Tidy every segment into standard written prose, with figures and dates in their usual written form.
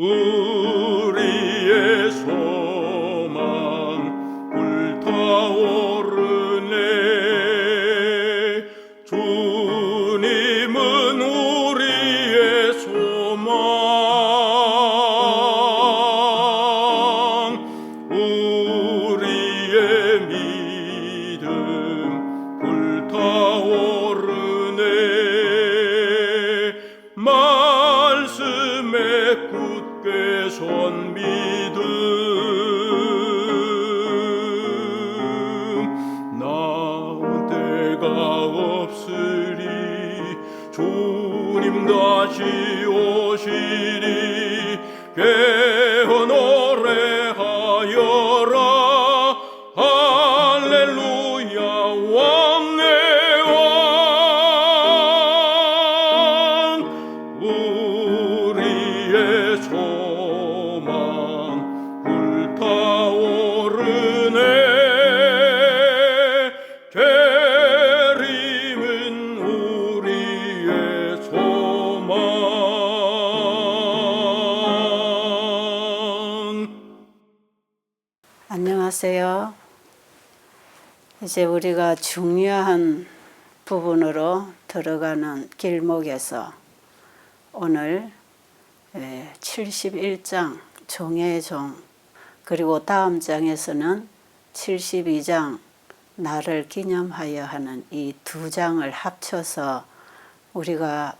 우리의 소망 불타오르네. 주님은 우리의 소망, 우리의 믿음 불타오르네. 말씀에 굳게 선 믿음, 나은 때가 없으리. 주님 다시 오시리. 깨어 노래하여라. 할렐루야. 왕의 왕, 우리의 소망 불타오르네. 재림은 우리의 소망. 안녕하세요. 이제 우리가 중요한 부분으로 들어가는 길목에서 오늘 71장 종의 종, 그리고 다음 장에서는 72장 나를 기념하여 하는 이 두 장을 합쳐서 우리가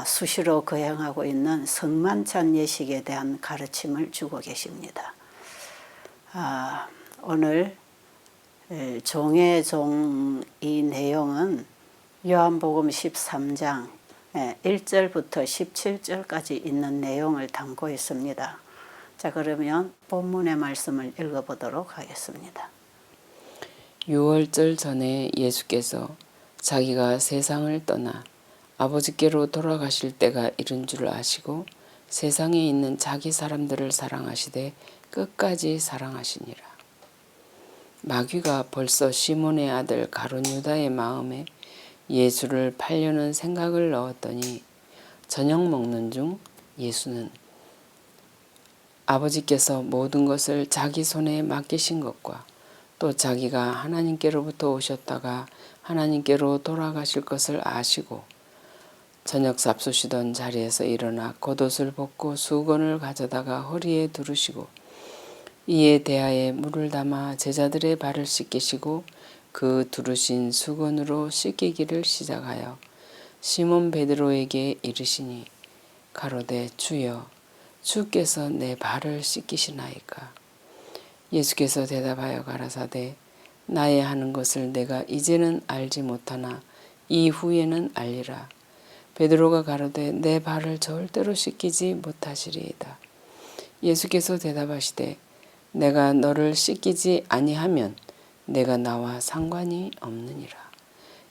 수시로 거행하고 있는 성만찬 예식에 대한 가르침을 주고 계십니다. 오늘 종의 종 이 내용은 요한복음 13장 1절부터 17절까지 있는 내용을 담고 있습니다. 자, 그러면 본문의 말씀을 읽어보도록 하겠습니다. 6월절 전에 예수께서 자기가 세상을 떠나 아버지께로 돌아가실 때가 이른 줄 아시고 세상에 있는 자기 사람들을 사랑하시되 끝까지 사랑하시니라. 마귀가 벌써 시몬의 아들 가룟 유다의 마음에 예수를 팔려는 생각을 넣었더니 저녁 먹는 중 예수는 아버지께서 모든 것을 자기 손에 맡기신 것과 또 자기가 하나님께로부터 오셨다가 하나님께로 돌아가실 것을 아시고 저녁 잡수시던 자리에서 일어나 겉옷을 벗고 수건을 가져다가 허리에 두르시고 이에 대하에 물을 담아 제자들의 발을 씻기시고 그 두르신 수건으로 씻기기를 시작하여 시몬 베드로에게 이르시니 가로되 주여 주께서 내 발을 씻기시나이까. 예수께서 대답하여 가라사대 나의 하는 것을 내가 이제는 알지 못하나 이후에는 알리라. 베드로가 가로되 내 발을 절대로 씻기지 못하시리이다. 예수께서 대답하시되 내가 너를 씻기지 아니하면 내가 나와 상관이 없느니라.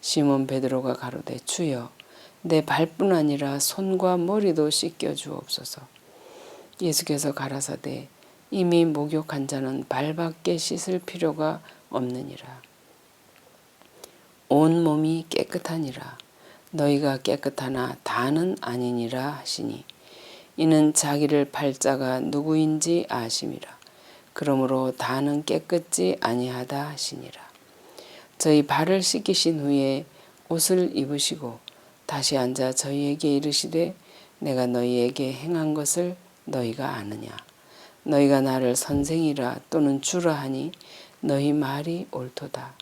시몬 베드로가 가로되 주여 내 발뿐 아니라 손과 머리도 씻겨 주옵소서. 예수께서 가라사대 이미 목욕한 자는 발밖에 씻을 필요가 없느니라. 온 몸이 깨끗하니라. 너희가 깨끗하나 다는 아니니라 하시니 이는 자기를 팔 자가 누구인지 아심이라. 그러므로 다는 깨끗지 아니하다 하시니라. 저희 발을 씻기신 후에 옷을 입으시고 다시 앉아 저희에게 이르시되 내가 너희에게 행한 것을 너희가 아느냐. 너희가 나를 선생이라 또는 주라 하니 너희 말이 옳도다.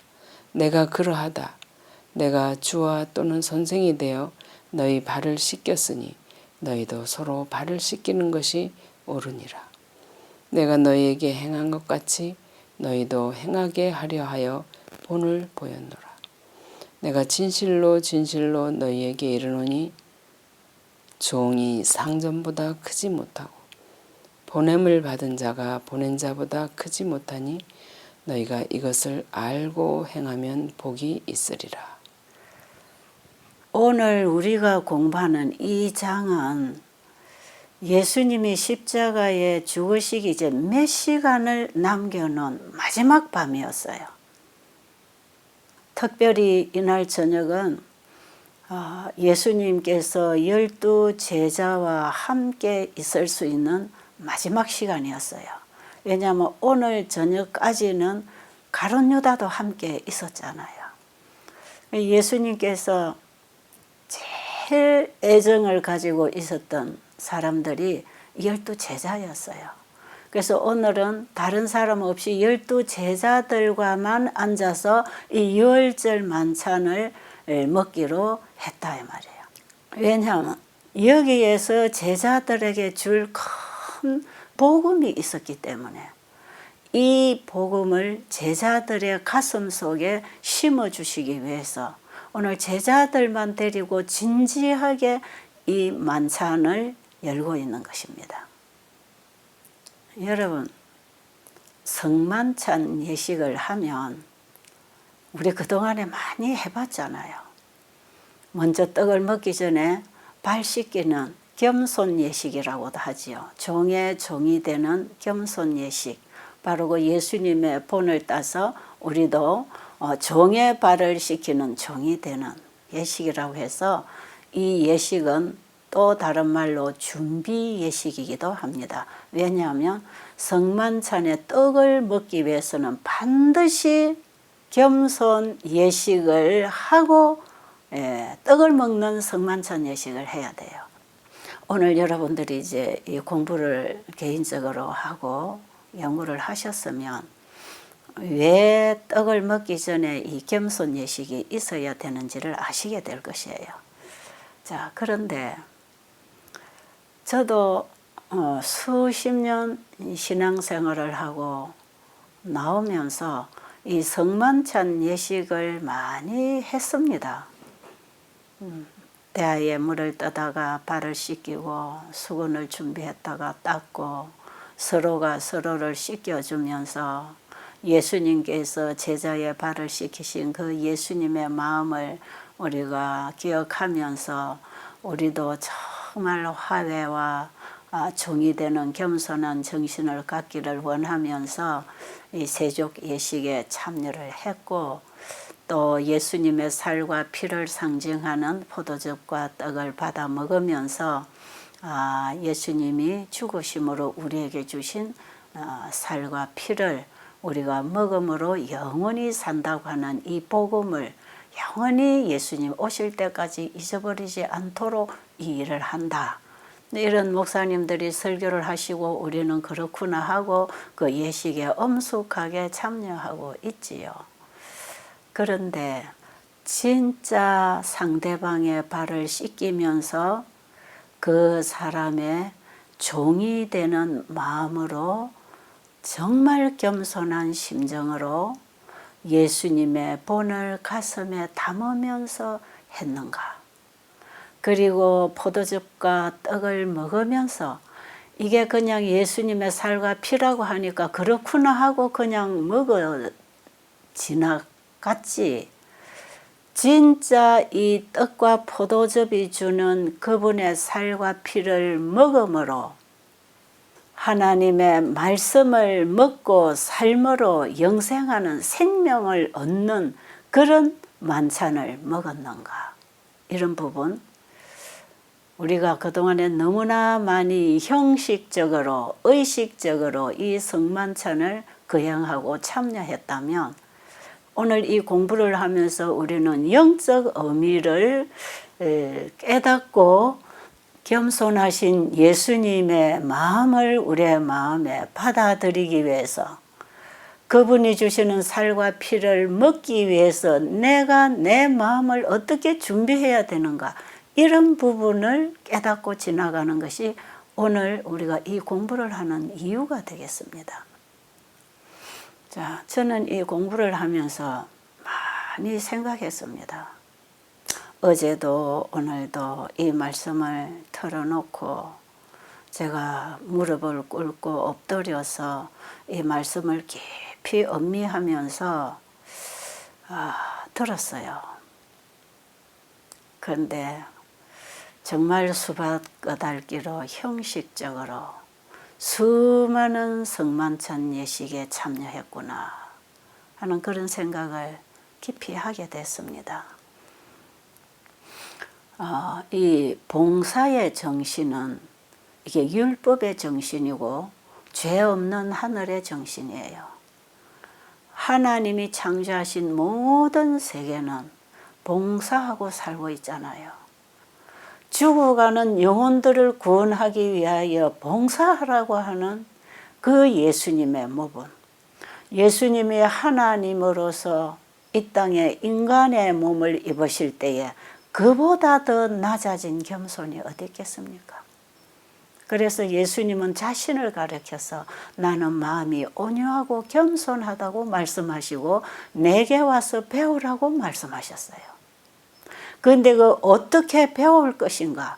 내가 그러하다. 내가 주와 또는 선생이 되어 너희 발을 씻겼으니 너희도 서로 발을 씻기는 것이 옳으니라. 내가 너희에게 행한 것 같이 너희도 행하게 하려 하여 본을 보였노라. 내가 진실로 진실로 너희에게 이르노니 종이 상전보다 크지 못하고 보냄을 받은 자가 보낸 자보다 크지 못하니 너희가 이것을 알고 행하면 복이 있으리라. 오늘 우리가 공부하는 이 장은 예수님이 십자가에 죽으시기 전 몇 시간을 남겨놓은 마지막 밤이었어요. 특별히 이날 저녁은 예수님께서 12 제자와 함께 있을 수 있는 마지막 시간이었어요. 왜냐하면 오늘 저녁까지는 가룟 유다도 함께 있었잖아요. 예수님께서 제일 애정을 가지고 있었던 사람들이 12 제자였어요. 그래서 오늘은 다른 사람 없이 12 제자들과만 앉아서 이 유월절 만찬을 먹기로 했다 이 말이에요. 왜냐하면 여기에서 제자들에게 줄 큰 복음이 있었기 때문에 이 복음을 제자들의 가슴 속에 심어주시기 위해서 오늘 제자들만 데리고 진지하게 이 만찬을 열고 있는 것입니다. 여러분, 성만찬 예식을 하면 우리 그동안에 많이 해봤잖아요. 먼저 떡을 먹기 전에 발 씻기는 겸손 예식이라고도 하지요. 종의 종이 되는 겸손 예식. 바로 그 예수님의 본을 따서 우리도 종의 발을 씻기는 종이 되는 예식이라고 해서 이 예식은 또 다른 말로 준비 예식이기도 합니다. 왜냐하면 성만찬에 떡을 먹기 위해서는 반드시 겸손 예식을 하고 떡을 먹는 성만찬 예식을 해야 돼요. 오늘 여러분들이 이제 이 공부를 개인적으로 하고 연구를 하셨으면 왜 떡을 먹기 전에 이 겸손 예식이 있어야 되는지를 아시게 될 것이에요. 자, 그런데 저도 수십 년 신앙생활을 하고 나오면서 이 성만찬 예식을 많이 했습니다. 대야에 물을 떠다가 발을 씻기고 수건을 준비했다가 닦고 서로가 서로를 씻겨주면서 예수님께서 제자의 발을 씻기신 그 예수님의 마음을 우리가 기억하면서 우리도 정말로 화해와 종이 되는 겸손한 정신을 갖기를 원하면서 이 세족 예식에 참여를 했고 또 예수님의 살과 피를 상징하는 포도즙과 떡을 받아 먹으면서 예수님이 죽으심으로 우리에게 주신 살과 피를 우리가 먹음으로 영원히 산다고 하는 이 복음을 영원히 예수님 오실 때까지 잊어버리지 않도록 이 일을 한다. 이런 목사님들이 설교를 하시고 우리는 그렇구나 하고 그 예식에 엄숙하게 참여하고 있지요. 그런데 진짜 상대방의 발을 씻기면서 그 사람의 종이 되는 마음으로 정말 겸손한 심정으로 예수님의 본을 가슴에 담으면서 했는가? 그리고 포도즙과 떡을 먹으면서 이게 그냥 예수님의 살과 피라고 하니까 그렇구나 하고 그냥 먹어 지나갔지. 진짜 이 떡과 포도즙이 주는 그분의 살과 피를 먹음으로 하나님의 말씀을 먹고 삶으로 영생하는 생명을 얻는 그런 만찬을 먹었는가? 이런 부분 우리가 그동안에 너무나 많이 형식적으로 의식적으로 이 성만찬을 거행하고 참여했다면 오늘 이 공부를 하면서 우리는 영적 의미를 깨닫고 겸손하신 예수님의 마음을 우리의 마음에 받아들이기 위해서 그분이 주시는 살과 피를 먹기 위해서 내가 내 마음을 어떻게 준비해야 되는가 이런 부분을 깨닫고 지나가는 것이 오늘 우리가 이 공부를 하는 이유가 되겠습니다. 자, 저는 이 공부를 하면서 많이 생각했습니다. 어제도 오늘도 이 말씀을 털어놓고 제가 무릎을 꿇고 엎드려서 이 말씀을 깊이 음미하면서 들었어요. 그런데 정말 수박 끄달기로 형식적으로 수많은 성만찬 예식에 참여했구나 하는 그런 생각을 깊이 하게 됐습니다. 이 봉사의 정신은 이게 율법의 정신이고 죄 없는 하늘의 정신이에요. 하나님이 창조하신 모든 세계는 봉사하고 살고 있잖아요. 죽어가는 영혼들을 구원하기 위하여 봉사하라고 하는 그 예수님의 모분, 예수님이 하나님으로서 이 땅에 인간의 몸을 입으실 때에 그보다 더 낮아진 겸손이 어디 있겠습니까? 그래서 예수님은 자신을 가리켜서 나는 마음이 온유하고 겸손하다고 말씀하시고 내게 와서 배우라고 말씀하셨어요. 그런데 그 어떻게 배울 것인가?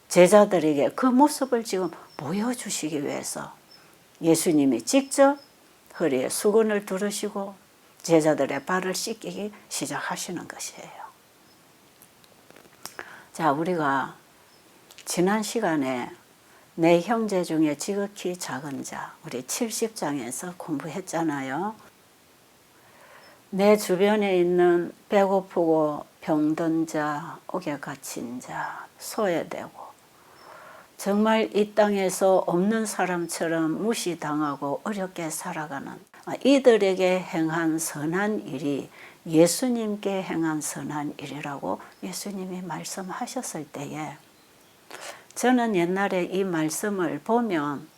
제자들에게 그 모습을 지금 보여주시기 위해서 예수님이 직접 허리에 수건을 두르시고 제자들의 발을 씻기기 시작하시는 것이에요. 자, 우리가 지난 시간에 내 형제 중에 지극히 작은 자, 우리 70장에서 공부했잖아요. 내 주변에 있는 배고프고 병든 자, 옥에 갇힌 자, 소외되고 정말 이 땅에서 없는 사람처럼 무시당하고 어렵게 살아가는 이들에게 행한 선한 일이 예수님께 행한 선한 일이라고 예수님이 말씀하셨을 때에 저는 옛날에 이 말씀을 보면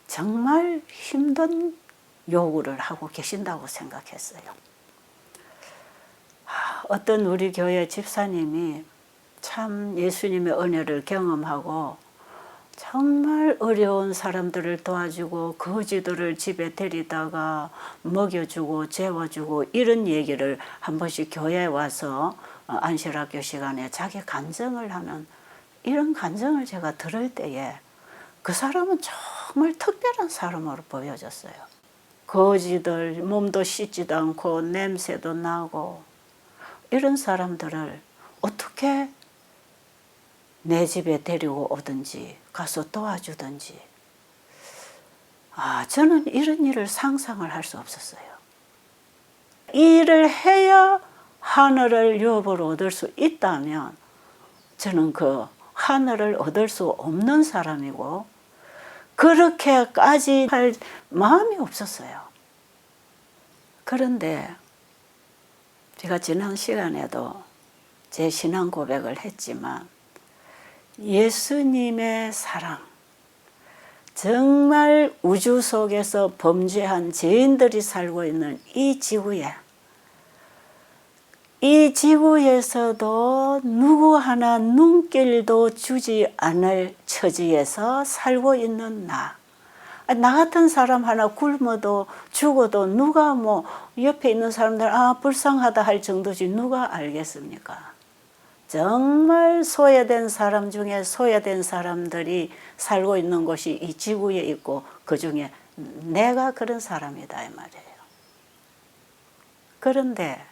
정말 힘든 요구를 하고 계신다고 생각했어요. 어떤 우리 교회 집사님이 참 예수님의 은혜를 경험하고 정말 어려운 사람들을 도와주고 거지들을 집에 데리다가 먹여주고 재워주고 이런 얘기를 한 번씩 교회에 와서 안실학교 시간에 자기 간증을 하는 이런 간증을 제가 들을 때에 그 사람은 정말 특별한 사람으로 보여졌어요. 거지들 몸도 씻지도 않고 냄새도 나고 이런 사람들을 어떻게 내 집에 데리고 오든지 가서 도와주든지 저는 이런 일을 상상을 할 수 없었어요. 이 일을 해야 하늘을 유업으로 얻을 수 있다면 저는 그 하늘을 얻을 수 없는 사람이고 그렇게까지 할 마음이 없었어요. 그런데 제가 지난 시간에도 제 신앙 고백을 했지만 예수님의 사랑, 정말 우주 속에서 범죄한 죄인들이 살고 있는 이 지구에서도 누구 하나 눈길도 주지 않을 처지에서 살고 있는 나 같은 사람 하나 굶어도 죽어도 누가 옆에 있는 사람들 불쌍하다 할 정도지 누가 알겠습니까? 정말 소외된 사람 중에 소외된 사람들이 살고 있는 곳이 이 지구에 있고 그 중에 내가 그런 사람이다 이 말이에요. 그런데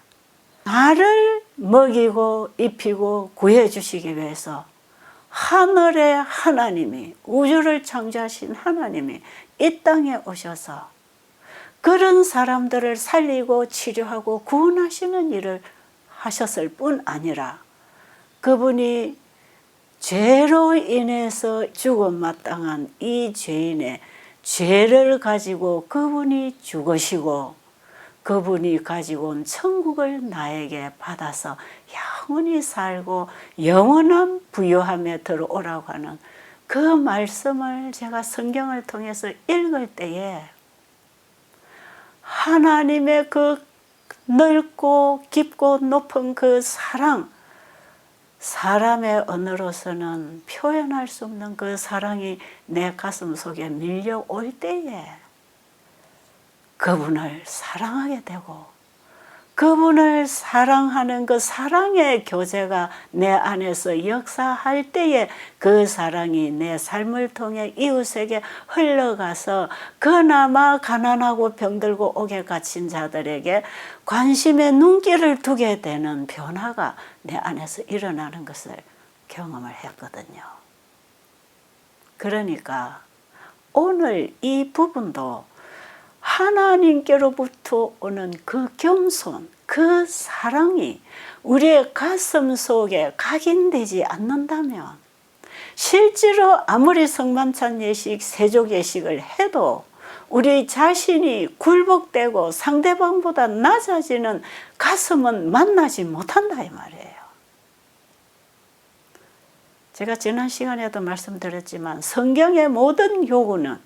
나를 먹이고 입히고 구해주시기 위해서 하늘의 하나님이 우주를 창조하신 하나님이 이 땅에 오셔서 그런 사람들을 살리고 치료하고 구원하시는 일을 하셨을 뿐 아니라 그분이 죄로 인해서 죽음 마땅한 이 죄인의 죄를 가지고 그분이 죽으시고 그분이 가지고 온 천국을 나에게 받아서 영원히 살고 영원한 부요함에 들어오라고 하는 그 말씀을 제가 성경을 통해서 읽을 때에 하나님의 그 넓고 깊고 높은 그 사랑, 사람의 언어로서는 표현할 수 없는 그 사랑이 내 가슴 속에 밀려올 때에 그분을 사랑하게 되고 그분을 사랑하는 그 사랑의 교제가 내 안에서 역사할 때에 그 사랑이 내 삶을 통해 이웃에게 흘러가서 그나마 가난하고 병들고 옥에 갇힌 자들에게 관심의 눈길을 두게 되는 변화가 내 안에서 일어나는 것을 경험을 했거든요. 그러니까 오늘 이 부분도 하나님께로부터 오는 그 겸손, 그 사랑이 우리의 가슴 속에 각인되지 않는다면 실제로 아무리 성만찬 예식, 세족 예식을 해도 우리 자신이 굴복되고 상대방보다 낮아지는 가슴은 만나지 못한다 이 말이에요. 제가 지난 시간에도 말씀드렸지만 성경의 모든 요구는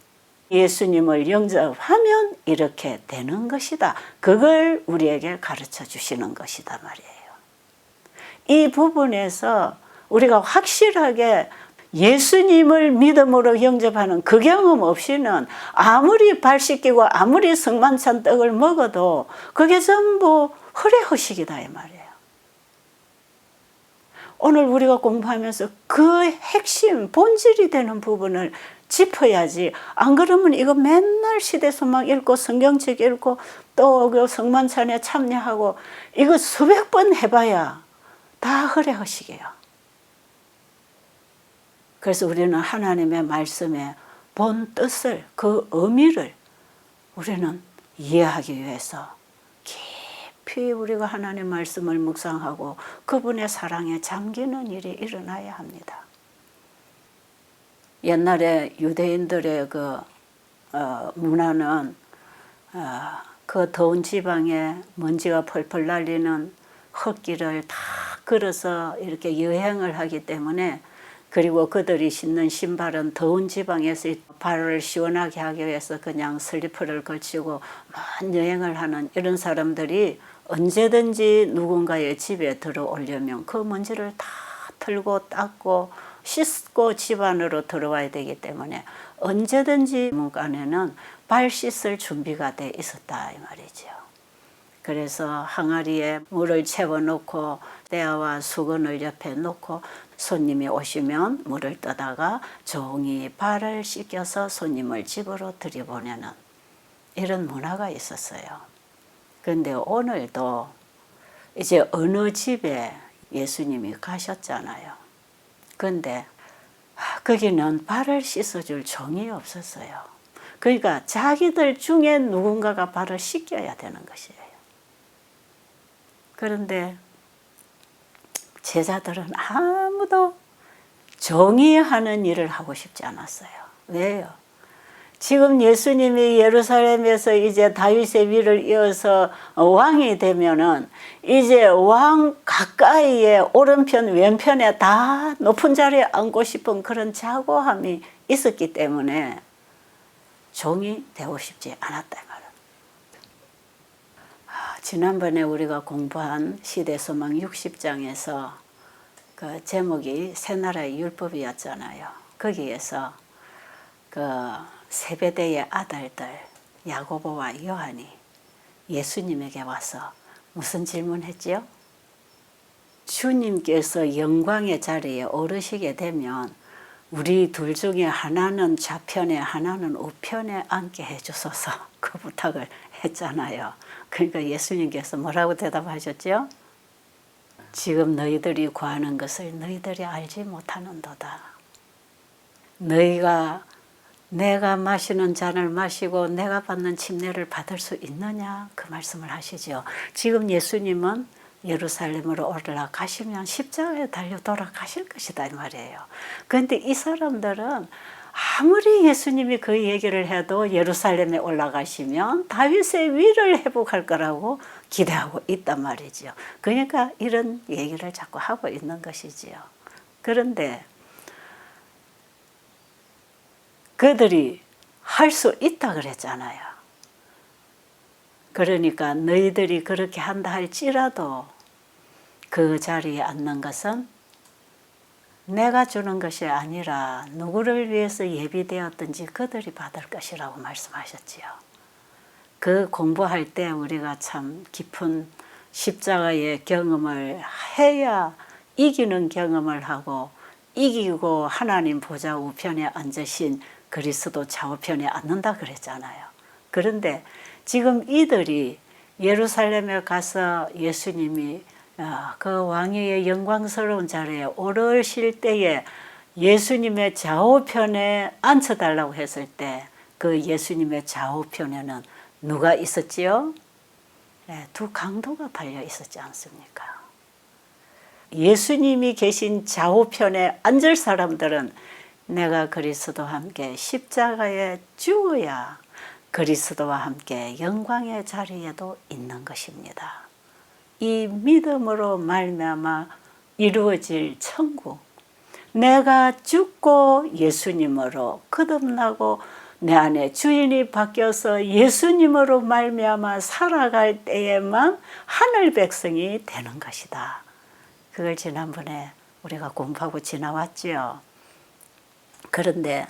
예수님을 영접하면 이렇게 되는 것이다. 그걸 우리에게 가르쳐 주시는 것이다 말이에요. 이 부분에서 우리가 확실하게 예수님을 믿음으로 영접하는 그 경험 없이는 아무리 발 씻기고 아무리 성만찬 떡을 먹어도 그게 전부 허례허식이다 이 말이에요. 오늘 우리가 공부하면서 그 핵심, 본질이 되는 부분을 짚어야지. 안 그러면 이거 맨날 시대소망 읽고 성경책 읽고 또 그 성만찬에 참여하고 이거 수백 번 해봐야 다 허례허식이에요. 그래서 우리는 하나님의 말씀의 본 뜻을, 그 의미를 우리는 이해하기 위해서 깊이 우리가 하나님의 말씀을 묵상하고 그분의 사랑에 잠기는 일이 일어나야 합니다. 옛날에 유대인들의 그 문화는 그 더운 지방에 먼지가 펄펄 날리는 흙길을 다 걸어서 이렇게 여행을 하기 때문에, 그리고 그들이 신는 신발은 더운 지방에서 발을 시원하게 하기 위해서 그냥 슬리퍼를 걸치고 먼 여행을 하는 이런 사람들이 언제든지 누군가의 집에 들어오려면 그 먼지를 다 털고 닦고 씻고 집 안으로 들어와야 되기 때문에 언제든지 문간에는 발 씻을 준비가 돼 있었다 이 말이죠. 그래서 항아리에 물을 채워놓고 때와 수건을 옆에 놓고 손님이 오시면 물을 떠다가 종이 발을 씻겨서 손님을 집으로 들여보내는 이런 문화가 있었어요. 그런데 오늘도 이제 어느 집에 예수님이 가셨잖아요. 그런데 거기는 발을 씻어줄 종이 없었어요. 그러니까 자기들 중에 누군가가 발을 씻겨야 되는 것이에요. 그런데 제자들은 아무도 종이 하는 일을 하고 싶지 않았어요. 왜요? 지금 예수님이 예루살렘에서 이제 다윗의 위를 이어서 왕이 되면은 이제 왕 가까이에 오른편 왼편에 다 높은 자리에 앉고 싶은 그런 자고함이 있었기 때문에 종이 되고 싶지 않았다 말은. 지난번에 우리가 공부한 시대소망 60장에서 그 제목이 새나라의 율법이었잖아요. 거기에서 그 세베대의 아들들 야고보와 요한이 예수님에게 와서 무슨 질문했지요? 주님께서 영광의 자리에 오르시게 되면 우리 둘 중에 하나는 좌편에 하나는 우편에 앉게 해주소서, 그 부탁을 했잖아요. 그러니까 예수님께서 뭐라고 대답하셨죠? 지금 너희들이 구하는 것을 너희들이 알지 못하는도다. 너희가 내가 마시는 잔을 마시고 내가 받는 침례를 받을 수 있느냐, 그 말씀을 하시죠. 지금 예수님은 예루살렘으로 올라가시면 십자가에 달려 돌아가실 것이다 이 말이에요. 그런데 이 사람들은 아무리 예수님이 그 얘기를 해도 예루살렘에 올라가시면 다윗의 위를 회복할 거라고 기대하고 있단 말이죠. 그러니까 이런 얘기를 자꾸 하고 있는 것이지요. 그런데 그들이 할 수 있다 그랬잖아요. 그러니까 너희들이 그렇게 한다 할지라도 그 자리에 앉는 것은 내가 주는 것이 아니라 누구를 위해서 예비되었든지 그들이 받을 것이라고 말씀하셨지요. 그 공부할 때 우리가 참 깊은 십자가의 경험을 해야 이기는 경험을 하고, 이기고 하나님 보좌 우편에 앉으신 그리스도 좌우편에 앉는다 그랬잖아요. 그런데 지금 이들이 예루살렘에 가서 예수님이 그 왕위의 영광스러운 자리에 오르실 때에 예수님의 좌우편에 앉혀달라고 했을 때 그 예수님의 좌우편에는 누가 있었지요? 네, 두 강도가 달려 있었지 않습니까? 예수님이 계신 좌우편에 앉을 사람들은 내가 그리스도와 함께 십자가에 죽어야 그리스도와 함께 영광의 자리에도 있는 것입니다. 이 믿음으로 말미암아 이루어질 천국, 내가 죽고 예수님으로 거듭나고 내 안에 주인이 바뀌어서 예수님으로 말미암아 살아갈 때에만 하늘 백성이 되는 것이다. 그걸 지난번에 우리가 공부하고 지나왔지요. 그런데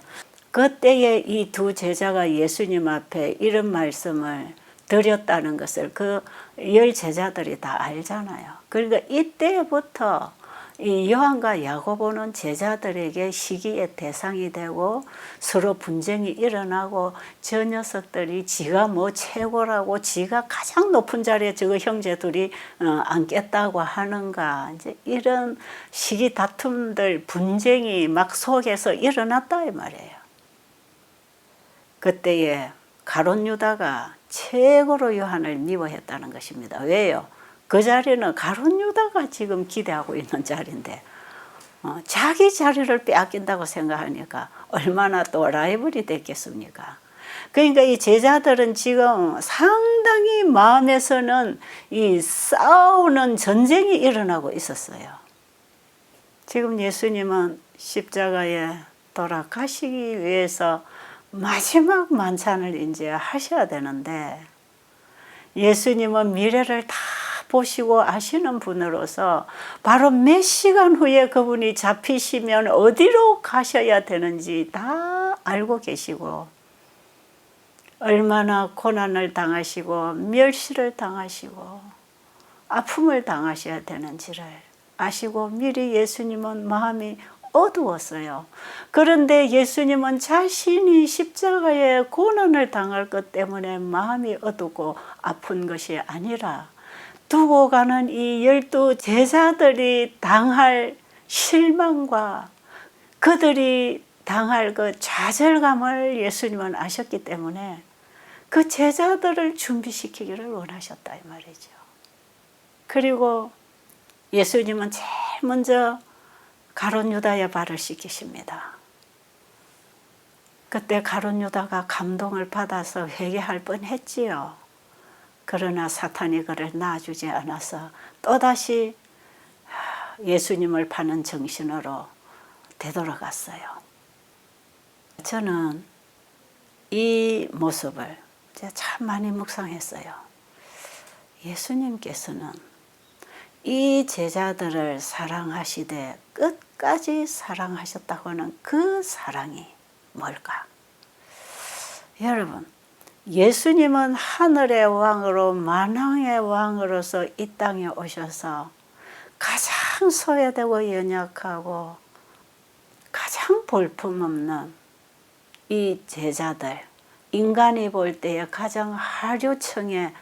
그때에 이 두 제자가 예수님 앞에 이런 말씀을 드렸다는 것을 그 10제자들이 다 알잖아요. 그러니까 이때부터 이 요한과 야고보는 제자들에게 시기의 대상이 되고 서로 분쟁이 일어나고 저 녀석들이 지가 뭐 최고라고 지가 가장 높은 자리에 저거 형제들이 앉겠다고 하는가, 이제 이런 시기 다툼들 분쟁이 막 속에서 일어났다 이 말이에요. 그때에 가룟 유다가 최고로 요한을 미워했다는 것입니다. 왜요? 그 자리는 가룟 유다가 지금 기대하고 있는 자리인데 자기 자리를 빼앗긴다고 생각하니까 얼마나 또 라이벌이 됐겠습니까? 그러니까 이 제자들은 지금 상당히 마음에서는 이 싸우는 전쟁이 일어나고 있었어요. 지금 예수님은 십자가에 돌아가시기 위해서 마지막 만찬을 이제 하셔야 되는데 예수님은 미래를 다 보시고 아시는 분으로서 바로 몇 시간 후에 그분이 잡히시면 어디로 가셔야 되는지 다 알고 계시고 얼마나 고난을 당하시고 멸시를 당하시고 아픔을 당하셔야 되는지를 아시고 미리 예수님은 마음이 어두웠어요. 그런데 예수님은 자신이 십자가에 고난을 당할 것 때문에 마음이 어둡고 아픈 것이 아니라 두고 가는 이 12 제자들이 당할 실망과 그들이 당할 그 좌절감을 예수님은 아셨기 때문에 그 제자들을 준비시키기를 원하셨다 이 말이죠. 그리고 예수님은 제일 먼저 가룟 유다의 발을 씻기십니다. 그때 가룟 유다가 감동을 받아서 회개할 뻔했지요. 그러나 사탄이 그를 놔주지 않아서 또다시 예수님을 파는 정신으로 되돌아갔어요. 저는 이 모습을 참 많이 묵상했어요. 예수님께서는 이 제자들을 사랑하시되 끝까지 사랑하셨다고 하는 그 사랑이 뭘까? 여러분, 예수님은 하늘의 왕으로 만왕의 왕으로서 이 땅에 오셔서 가장 소외되고 연약하고 가장 볼품없는 이 제자들, 인간이 볼 때에 가장 하류층의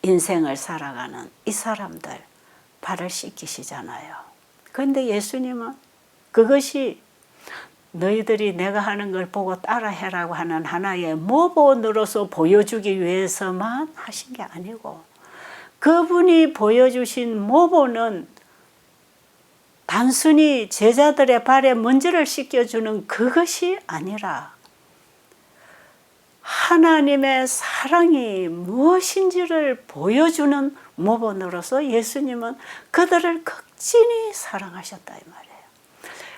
인생을 살아가는 이 사람들 발을 씻기시잖아요. 그런데 예수님은 그것이 너희들이 내가 하는 걸 보고 따라해라고 하는 하나의 모본으로서 보여주기 위해서만 하신 게 아니고 그분이 보여주신 모본은 단순히 제자들의 발에 먼지를 씻겨주는 그것이 아니라 하나님의 사랑이 무엇인지를 보여주는 모본으로서 예수님은 그들을 극진히 사랑하셨다 이 말이에요.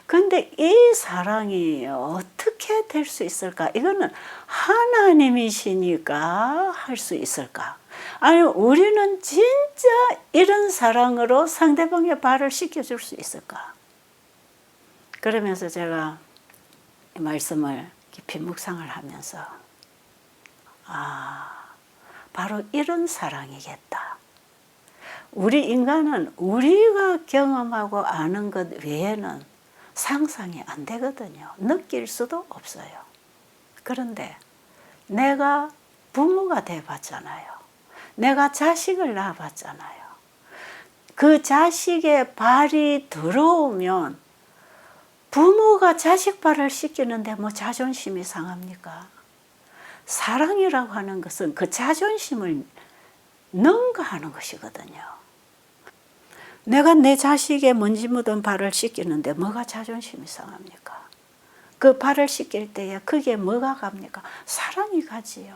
그런데 이 사랑이 어떻게 될 수 있을까? 이거는 하나님이시니까 할 수 있을까? 아니 우리는 진짜 이런 사랑으로 상대방의 발을 씻겨줄 수 있을까? 그러면서 제가 이 말씀을 깊이 묵상을 하면서 바로 이런 사랑이겠다. 우리 인간은 우리가 경험하고 아는 것 외에는 상상이 안 되거든요. 느낄 수도 없어요. 그런데 내가 부모가 돼봤잖아요. 내가 자식을 낳아봤잖아요. 그 자식의 발이 들어오면 부모가 자식 발을 씻기는데 뭐 자존심이 상합니까? 사랑이라고 하는 것은 그 자존심을 능가하는 것이거든요. 내가 내 자식의 먼지 묻은 발을 씻기는데 뭐가 자존심이 상합니까? 그 발을 씻길 때에 그게 뭐가 갑니까? 사랑이 가지요.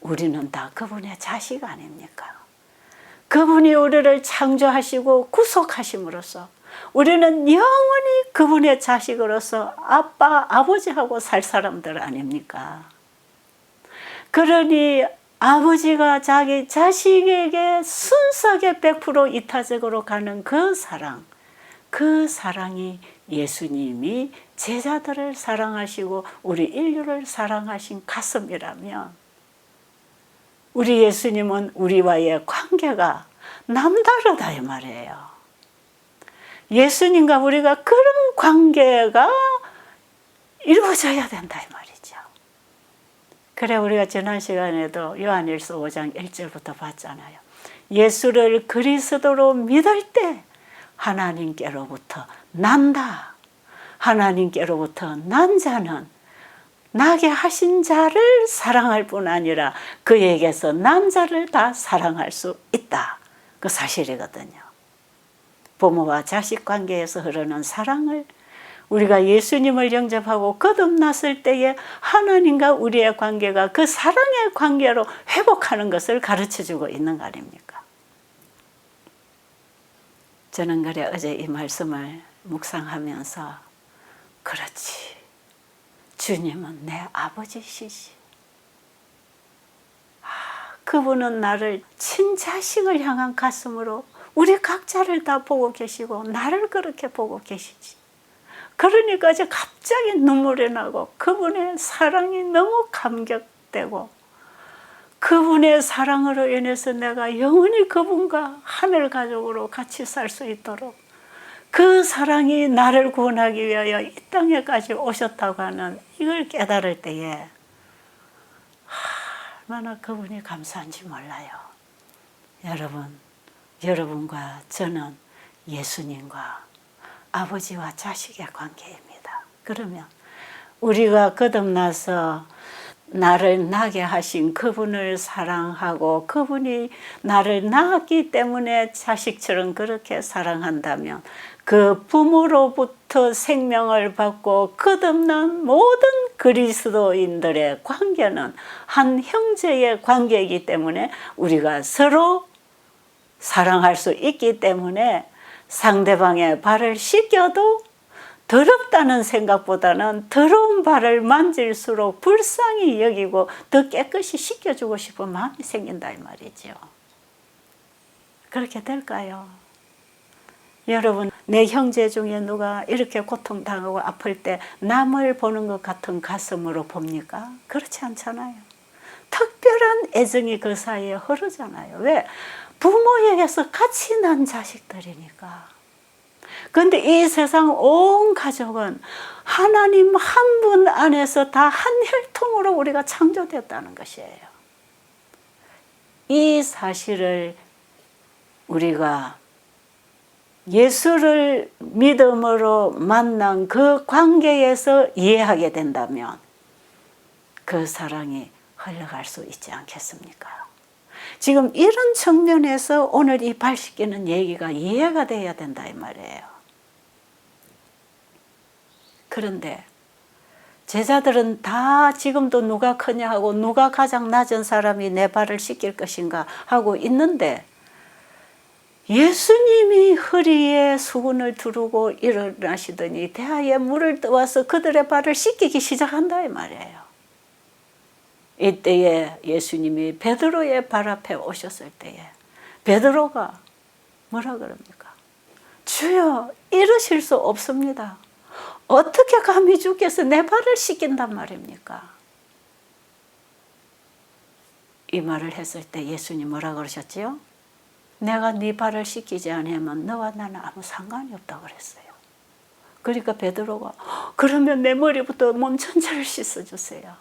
우리는 다 그분의 자식 아닙니까? 그분이 우리를 창조하시고 구속하심으로써 우리는 영원히 그분의 자식으로서 아빠, 아버지하고 살 사람들 아닙니까? 그러니 아버지가 자기 자식에게 순수하게 100% 이타적으로 가는 그 사랑이 예수님이 제자들을 사랑하시고 우리 인류를 사랑하신 가슴이라면 우리 예수님은 우리와의 관계가 남다르다 이 말이에요. 예수님과 우리가 그런 관계가 이루어져야 된다 이 말이죠. 그래 우리가 지난 시간에도 요한일서 5장 1절부터 봤잖아요. 예수를 그리스도로 믿을 때 하나님께로부터 난다. 하나님께로부터 난 자는 나게 하신 자를 사랑할 뿐 아니라 그에게서 난 자를 다 사랑할 수 있다. 그 사실이거든요. 부모와 자식 관계에서 흐르는 사랑을 우리가 예수님을 영접하고 거듭났을 때에 하나님과 우리의 관계가 그 사랑의 관계로 회복하는 것을 가르쳐주고 있는 거 아닙니까? 저는 그래 어제 이 말씀을 묵상하면서 그렇지. 주님은 내 아버지시지. 그분은 나를 친자식을 향한 가슴으로 우리 각자를 다 보고 계시고 나를 그렇게 보고 계시지. 그러니까 이제 갑자기 눈물이 나고 그분의 사랑이 너무 감격되고 그분의 사랑으로 인해서 내가 영원히 그분과 하늘 가족으로 같이 살 수 있도록 그 사랑이 나를 구원하기 위하여 이 땅에까지 오셨다고 하는 이걸 깨달을 때에 얼마나 그분이 감사한지 몰라요. 여러분과 저는 예수님과 아버지와 자식의 관계입니다. 그러면 우리가 거듭나서 나를 나게 하신 그분을 사랑하고 그분이 나를 낳았기 때문에 자식처럼 그렇게 사랑한다면 그 부모로부터 생명을 받고 거듭난 모든 그리스도인들의 관계는 한 형제의 관계이기 때문에 우리가 서로 사랑할 수 있기 때문에 상대방의 발을 씻겨도 더럽다는 생각보다는 더러운 발을 만질수록 불쌍히 여기고 더 깨끗이 씻겨주고 싶은 마음이 생긴다 이 말이죠. 그렇게 될까요? 여러분, 내 형제 중에 누가 이렇게 고통당하고 아플 때 남을 보는 것 같은 가슴으로 봅니까? 그렇지 않잖아요. 특별한 애정이 그 사이에 흐르잖아요. 왜? 부모에게서 같이 난 자식들이니까. 그런데 이 세상 온 가족은 하나님 한 분 안에서 다 한 혈통으로 우리가 창조됐다는 것이에요. 이 사실을 우리가 예수를 믿음으로 만난 그 관계에서 이해하게 된다면 그 사랑이 흘러갈 수 있지 않겠습니까? 지금 이런 측면에서 오늘 이 발 씻기는 얘기가 이해가 돼야 된다 이 말이에요. 그런데 제자들은 다 지금도 누가 크냐 하고 누가 가장 낮은 사람이 내 발을 씻길 것인가 하고 있는데 예수님이 허리에 수건을 두르고 일어나시더니 대하에 물을 떠와서 그들의 발을 씻기기 시작한다 이 말이에요. 이때에 예수님이 베드로의 발 앞에 오셨을 때에 베드로가 뭐라 그럽니까? 주여, 이러실 수 없습니다. 어떻게 감히 주께서 내 발을 씻긴단 말입니까? 이 말을 했을 때 예수님 뭐라 그러셨지요? 내가 네 발을 씻기지 않으면 너와 나는 아무 상관이 없다고 그랬어요. 그러니까 베드로가 그러면 내 머리부터 몸 전체를 씻어주세요.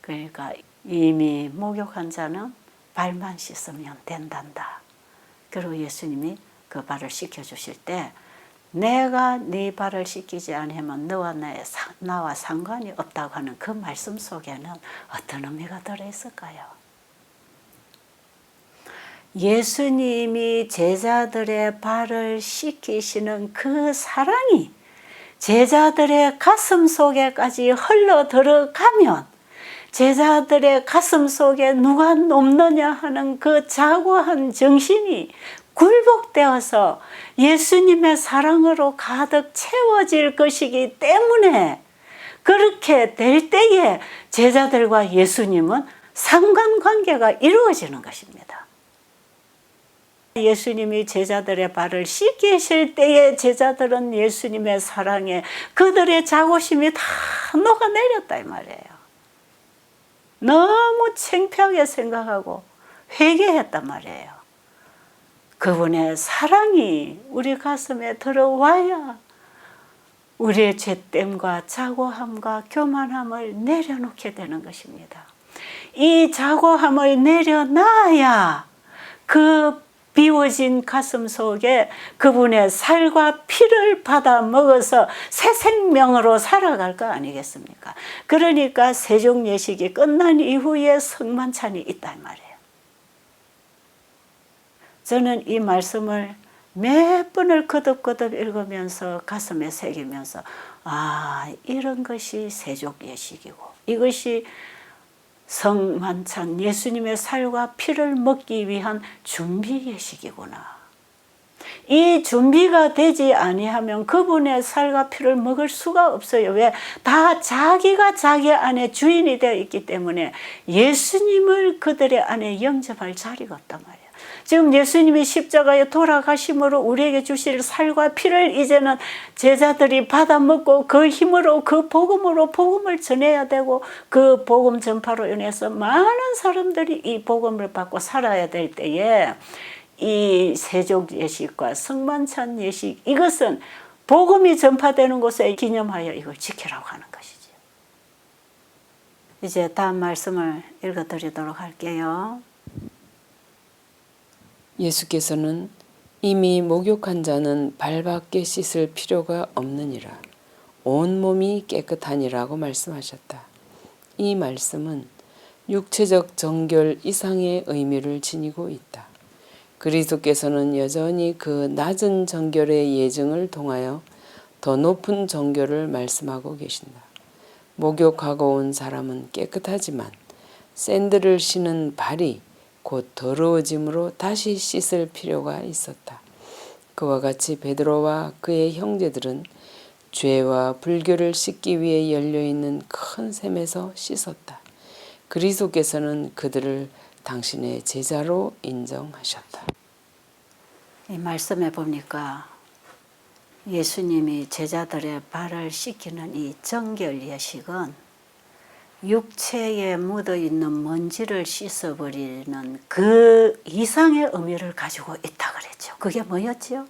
그러니까 이미 목욕한 자는 발만 씻으면 된단다. 그리고 예수님이 그 발을 씻겨주실 때 내가 네 발을 씻기지 않으면 너와 나와 상관이 없다고 하는 그 말씀 속에는 어떤 의미가 들어있을까요? 예수님이 제자들의 발을 씻기시는 그 사랑이 제자들의 가슴 속에까지 흘러 들어가면 제자들의 가슴 속에 누가 높느냐 하는 그 자고한 정신이 굴복되어서 예수님의 사랑으로 가득 채워질 것이기 때문에 그렇게 될 때에 제자들과 예수님은 상관관계가 이루어지는 것입니다. 예수님이 제자들의 발을 씻기실 때에 제자들은 예수님의 사랑에 그들의 자고심이 다 녹아내렸다 이 말이에요. 너무 창피하게 생각하고 회개했단 말이에요. 그분의 사랑이 우리 가슴에 들어와야 우리의 죄됨과 자고함과 교만함을 내려놓게 되는 것입니다. 이 자고함을 내려놔야 그 비워진 가슴 속에 그분의 살과 피를 받아 먹어서 새 생명으로 살아갈 거 아니겠습니까? 그러니까 세종 예식이 끝난 이후에 성만찬이 있단 말이에요. 저는 이 말씀을 몇 번을 거듭거듭 읽으면서 가슴에 새기면서 이런 것이 세족 예식이고 이것이 성만찬 예수님의 살과 피를 먹기 위한 준비 예식이구나. 이 준비가 되지 아니하면 그분의 살과 피를 먹을 수가 없어요. 왜? 다 자기가 자기 안에 주인이 되어 있기 때문에 예수님을 그들의 안에 영접할 자리가 없단 말이에요. 지금 예수님이 십자가에 돌아가심으로 우리에게 주실 살과 피를 이제는 제자들이 받아먹고 그 힘으로 그 복음으로 복음을 전해야 되고 그 복음 전파로 인해서 많은 사람들이 이 복음을 받고 살아야 될 때에 이 세족 예식과 성만찬 예식 이것은 복음이 전파되는 곳에 기념하여 이걸 지키라고 하는 것이죠. 이제 다음 말씀을 읽어드리도록 할게요. 예수께서는 이미 목욕한 자는 발밖에 씻을 필요가 없느니라. 온몸이 깨끗하니라고 말씀하셨다. 이 말씀은 육체적 정결 이상의 의미를 지니고 있다. 그리스도께서는 여전히 그 낮은 정결의 예증을 통하여 더 높은 정결을 말씀하고 계신다. 목욕하고 온 사람은 깨끗하지만 샌들을 신은 발이 곧 더러워짐으로 다시 씻을 필요가 있었다. 그와 같이 베드로와 그의 형제들은 죄와 불교를 씻기 위해 열려있는 큰 샘에서 씻었다. 그리스도께서는 그들을 당신의 제자로 인정하셨다. 이 말씀에 보니까 예수님이 제자들의 발을 씻기는 이 정결 예식은 육체에 묻어있는 먼지를 씻어버리는 그 이상의 의미를 가지고 있다 그랬죠. 그게 뭐였죠?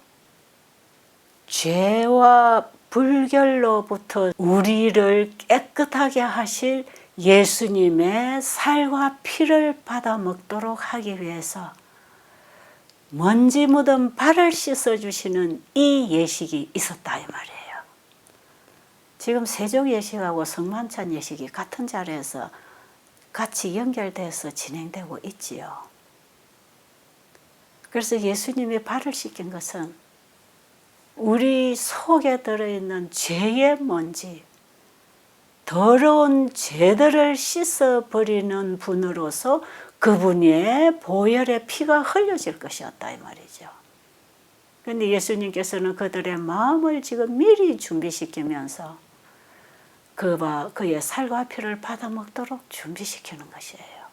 죄와 불결로부터 우리를 깨끗하게 하실 예수님의 살과 피를 받아 먹도록 하기 위해서 먼지 묻은 발을 씻어주시는 이 예식이 있었다 이 말이에요. 지금 세족 예식하고 성만찬 예식이 같은 자리에서 같이 연결돼서 진행되고 있지요. 그래서 예수님이 발을 씻긴 것은 우리 속에 들어있는 죄의 먼지, 더러운 죄들을 씻어버리는 분으로서 그분의 보혈의 피가 흘려질 것이었다 이 말이죠. 그런데 예수님께서는 그들의 마음을 지금 미리 준비시키면서 그의 살과 피를 받아먹도록 준비시키는 것이에요.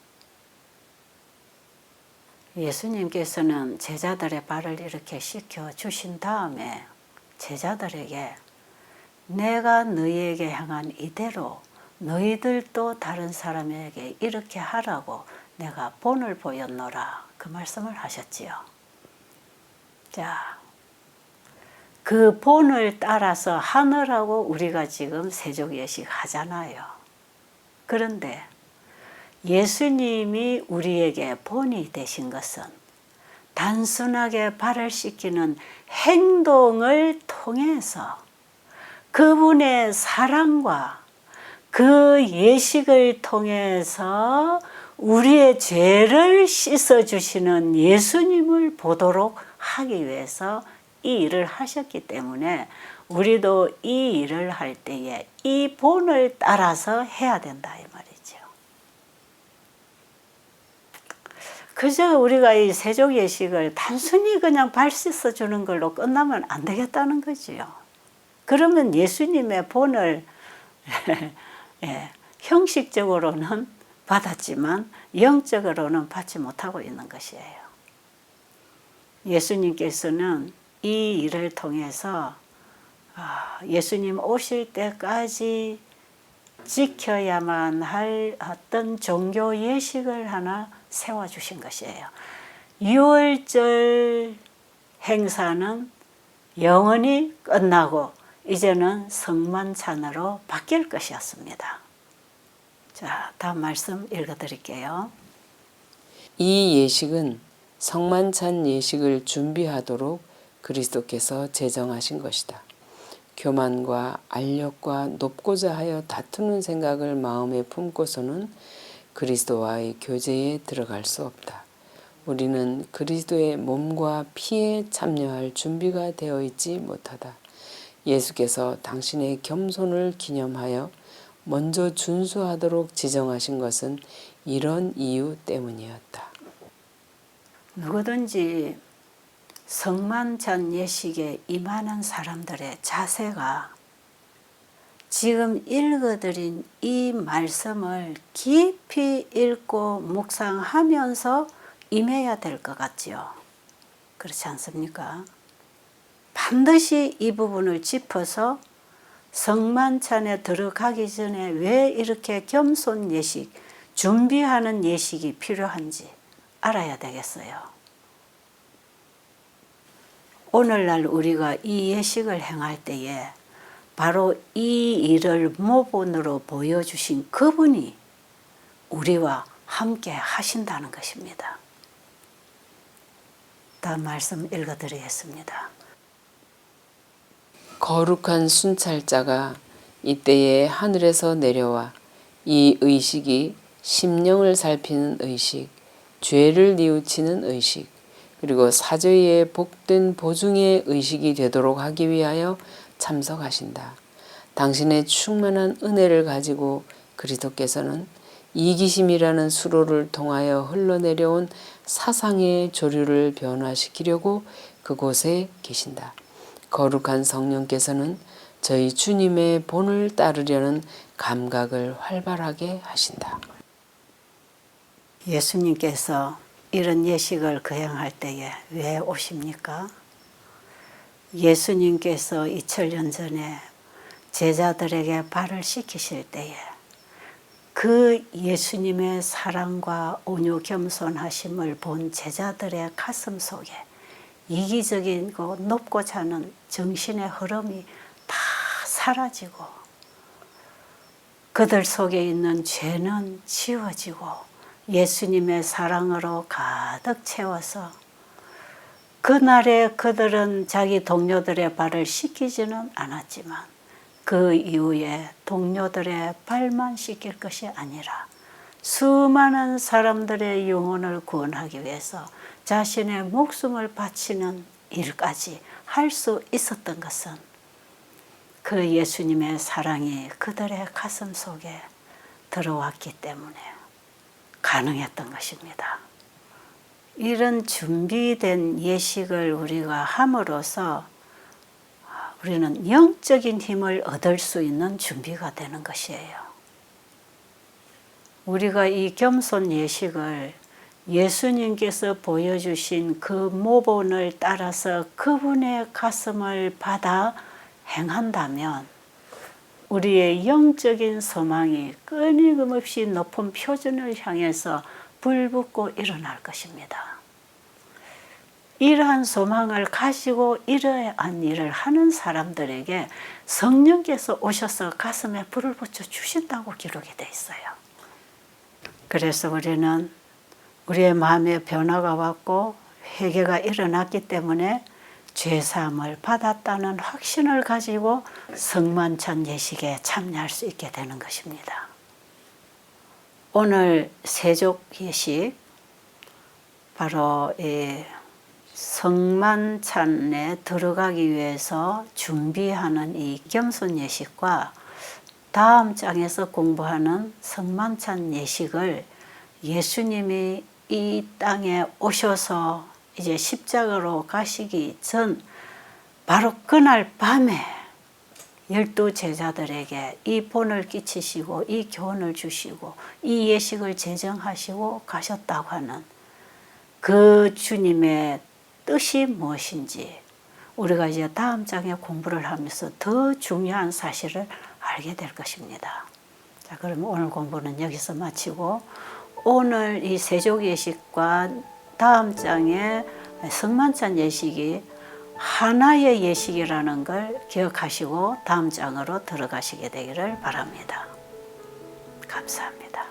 예수님께서는 제자들의 발을 이렇게 씻겨 주신 다음에 제자들에게 내가 너희에게 향한 이대로 너희들도 다른 사람에게 이렇게 하라고 내가 본을 보였노라 그 말씀을 하셨지요. 자, 그 본을 따라서 하느라고 우리가 지금 세족 예식 하잖아요. 그런데 예수님이 우리에게 본이 되신 것은 단순하게 발을 씻기는 행동을 통해서 그분의 사랑과 그 예식을 통해서 우리의 죄를 씻어주시는 예수님을 보도록 하기 위해서 이 일을 하셨기 때문에 우리도 이 일을 할 때에 이 본을 따라서 해야 된다 이 말이죠. 그저 우리가 이 세족 예식을 단순히 그냥 발 씻어주는 걸로 끝나면 안 되겠다는 거지요. 그러면 예수님의 본을 형식적으로는 받았지만 영적으로는 받지 못하고 있는 것이에요. 예수님께서는 이 일을 통해서 예수님 오실 때까지 지켜야만 할 어떤 종교 예식을 하나 세워주신 것이에요. 유월절 행사는 영원히 끝나고 이제는 성만찬으로 바뀔 것이었습니다. 자, 다음 말씀 읽어드릴게요. 이 예식은 성만찬 예식을 준비하도록 그리스도께서 제정하신 것이다. 교만과 알력과 높고자 하여 다투는 생각을 마음에 품고서는 그리스도와의 교제에 들어갈 수 없다. 우리는 그리스도의 몸과 피에 참여할 준비가 되어 있지 못하다. 예수께서 당신의 겸손을 기념하여 먼저 준수하도록 지정하신 것은 이런 이유 때문이었다. 누구든지 성만찬 예식에 임하는 사람들의 자세가 지금 읽어드린 이 말씀을 깊이 읽고 묵상하면서 임해야 될 것 같지요. 그렇지 않습니까? 반드시 이 부분을 짚어서 성만찬에 들어가기 전에 왜 이렇게 겸손 예식, 준비하는 예식이 필요한지 알아야 되겠어요. 오늘날 우리가 이 예식을 행할 때에 바로 이 일을 모본으로 보여주신 그분이 우리와 함께 하신다는 것입니다. 다음 말씀 읽어드리겠습니다. 거룩한 순찰자가 이때에 하늘에서 내려와 이 의식이 심령을 살피는 의식, 죄를 뉘우치는 의식, 그리고 사죄의 복된 보증의 의식이 되도록 하기 위하여 참석하신다. 당신의 충만한 은혜를 가지고 그리스도께서는 이기심이라는 수로를 통하여 흘러내려온 사상의 조류를 변화시키려고 그곳에 계신다. 거룩한 성령께서는 저희 주님의 본을 따르려는 감각을 활발하게 하신다. 예수님께서 이런 예식을 거행할 때에 왜 오십니까? 예수님께서 2000년 전에 제자들에게 발을 씻기실 때에 그 예수님의 사랑과 온유 겸손하심을 본 제자들의 가슴 속에 이기적이고 높고자 하는 정신의 흐름이 다 사라지고 그들 속에 있는 죄는 지워지고 예수님의 사랑으로 가득 채워서 그날에 그들은 자기 동료들의 발을 씻기지는 않았지만 그 이후에 동료들의 발만 씻길 것이 아니라 수많은 사람들의 영혼을 구원하기 위해서 자신의 목숨을 바치는 일까지 할 수 있었던 것은 그 예수님의 사랑이 그들의 가슴 속에 들어왔기 때문에 가능했던 것입니다. 이런 준비된 예식을 우리가 함으로써 우리는 영적인 힘을 얻을 수 있는 준비가 되는 것이에요. 우리가 이 겸손 예식을 예수님께서 보여주신 그 모본을 따라서 그분의 가슴을 받아 행한다면 우리의 영적인 소망이 끊임없이 높은 표준을 향해서 불붙고 일어날 것입니다. 이러한 소망을 가지고 이러한 일을 하는 사람들에게 성령께서 오셔서 가슴에 불을 붙여 주신다고 기록이 되어 있어요. 그래서 우리는 우리의 마음에 변화가 왔고 회개가 일어났기 때문에 죄사함을 받았다는 확신을 가지고 성만찬 예식에 참여할 수 있게 되는 것입니다. 오늘 세족 예식, 바로 이 성만찬에 들어가기 위해서 준비하는 이 겸손 예식과 다음 장에서 공부하는 성만찬 예식을 예수님이 이 땅에 오셔서 이제 십자가로 가시기 전 바로 그날 밤에 12 제자들에게 이 본을 끼치시고 이 교훈을 주시고 이 예식을 제정하시고 가셨다고 하는 그 주님의 뜻이 무엇인지 우리가 이제 다음 장에 공부를 하면서 더 중요한 사실을 알게 될 것입니다. 자, 그럼 오늘 공부는 여기서 마치고 오늘 이 세족 예식과 다음 장의 성만찬 예식이 하나의 예식이라는 걸 기억하시고 다음 장으로 들어가시게 되기를 바랍니다. 감사합니다.